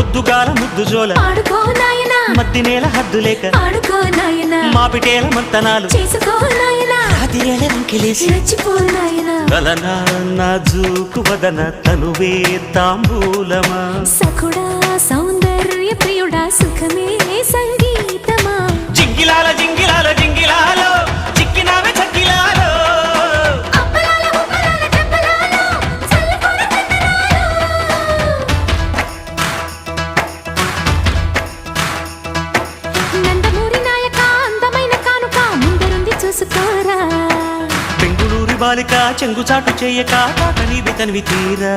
పొద్దుగాల ముద్దు జోల ఆడుకో నాయనా మద్ది నేల హద్దు లేక ఆడుకో నాయనా మా పిటేల మంతనాలు చేసుకో నాయనా రాతిరేల రంకెలేసి రెచ్చిపో నాయనా గలనా నా జూకు వదన తనువే తాంబూలమా సఖుడా సౌందర్య ప్రియుడా సుఖమే సంగీతమా జింగిలాల జింగిలాల జింగిలాలో చిక్కినావే చక్కిలాలో అప్పలాల ఉప్పలాల చెప్పలాలో చల్లకొర చందనాలో నందమూరి నాయక అందమైన కానుక ముందరుంది చూసుకోరా బెంగుళూరు బాలిక చెంగుచాటు చేయక తాకని తనివి తీరా